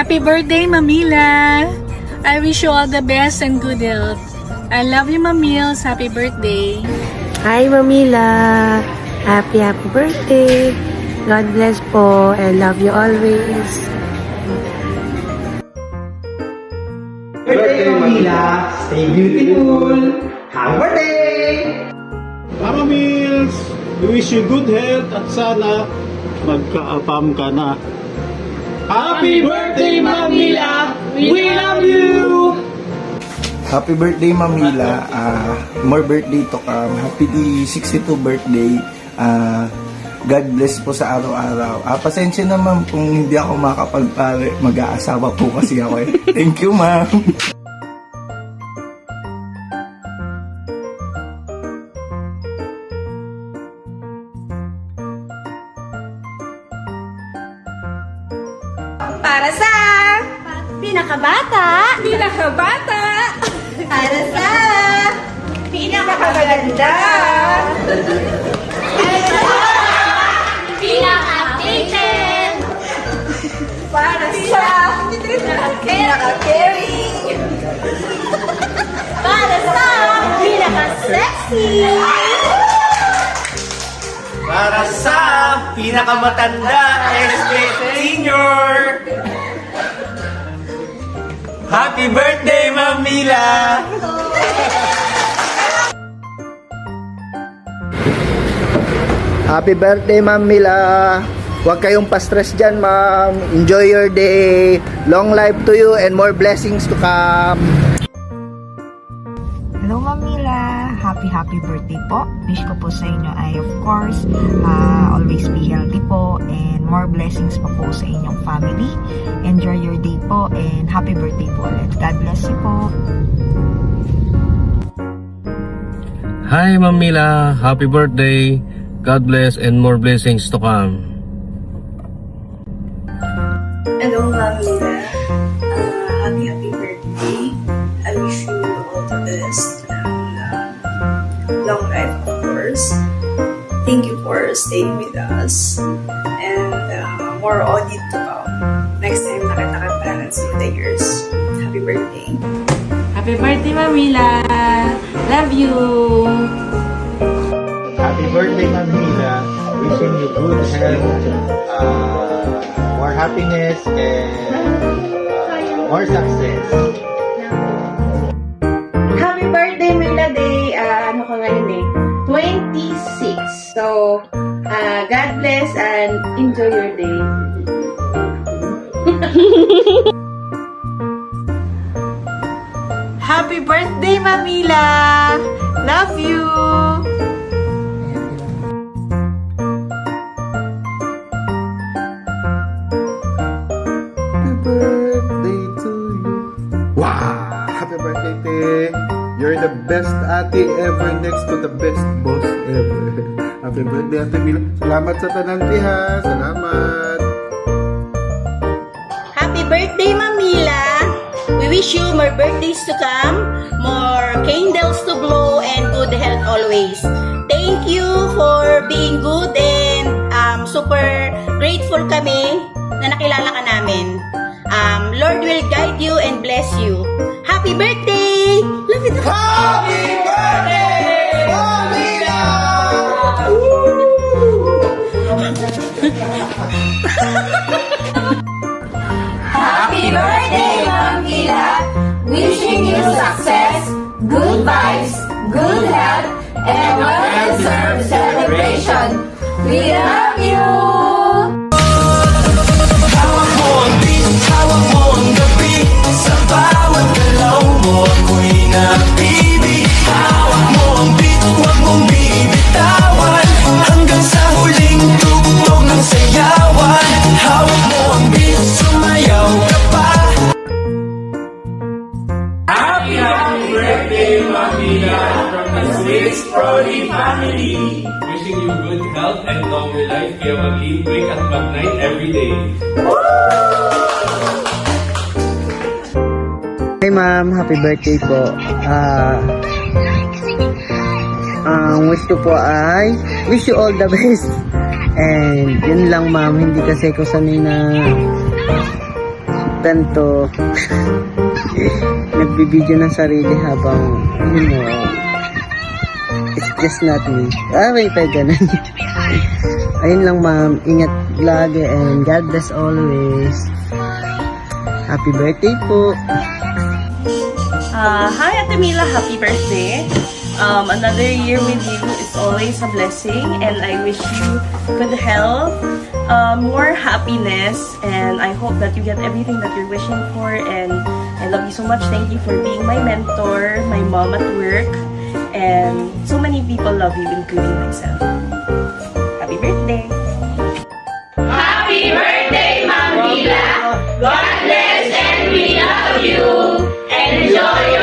Happy birthday, Mamila! I wish you all the best and good health. I love you, Mamils. Happy birthday. Hi, Mamila! Happy birthday! God bless po. I love you always. Birthday, Mamila! Stay beautiful! Happy birthday! Mama Mills, we wish you good health at sana magka-apam ka na. Happy birthday, Mamila! We love you! Happy birthday, Mamila. More birthday to come. Happy 62 birthday. God bless po sa araw-araw. Pasensya na ma'am kung hindi ako makapagpare. Mag-aasawa po kasi ako eh. Thank you, ma'am. Para sa pinakabata, para sa pinakamaganda, para sa pinaka-updated, para sa pinaka-caring, para sa pinaka-sexy, Para sa pinakamatanda, SK Senior! Happy birthday, Mamila! Happy birthday, Ma'am Mila. Huwag kayong pa-stress dyan, ma'am. Enjoy your day. Long life to you and more blessings to come. Hello, Ma'am Mila. Happy birthday po. Wish ko po sa inyo ay of course, always be healthy po and more blessings pa po sa inyong family. Enjoy your day po and happy birthday po ulit. God bless you po. Hi, Ma'am Mila. Happy birthday. God bless and more blessings to come. Hello, Mamila. Happy birthday. I wish you all the best and long life, of course. Thank you for staying with us and more audit to come. Next time nakita-kita see the years. Happy birthday. Happy birthday, Mamila! Love you! Happy birthday, Mamila. Wishing you good health, more happiness, and more success. Happy birthday, Mila Day. Ano ka ngayon eh? 26. So, God bless and enjoy your day. Happy birthday, Mamila! Love you! Happy birthday to you. Wow! Happy birthday, te. You're the best ate ever next to the best boss ever. Happy birthday, Ate Mila. Salamat sa tanan, te, ha. Salamat. Happy birthday, Mamila. We wish you more birthdays to come, more candles to blow, and good health always. Thank you for being good and super grateful kami na nakilala ka namin. Lord will guide you and bless you. Happy birthday! Love you. Happy birthday, Mamila! Happy birthday, Mamila! Wishing you success, good vibes, good health, and well-deserved celebration. We love you! Hawak mo ang beat, hawak mo ang gabi. Sa bawat galaw mo ako'y napibig. Hawak mo ang beat, huwag mong bibitawan. Hanggang sa huling tugtog ng sayawan. Hawak mo ang beat, sumayaw ka pa. Happy birthday, Mamila, from the Swiss Prodi family. Wishing you good health and longer life. Kaya mag-eat, wake at mag-night every day. Hey, ma'am. Happy birthday po. Ang wish ko po ay wish you all the best. And yun lang, ma'am. Hindi kasi ko sanay na ganito. Nagbibideo ng sarili habang, it's just not me. Wait, ganun. Ayun lang ma'am, ingat lagi and God bless always. Happy birthday po. Hi Ate Mila, happy birthday. Another year with you is always a blessing, and I wish you good health, more happiness, and I hope that you get everything that you're wishing for. And I love you so much. Thank you for being my mentor, my mom at work, and so many people love you, including myself. Happy birthday! Happy birthday, Ma'am Mila! God bless and we love you! Enjoy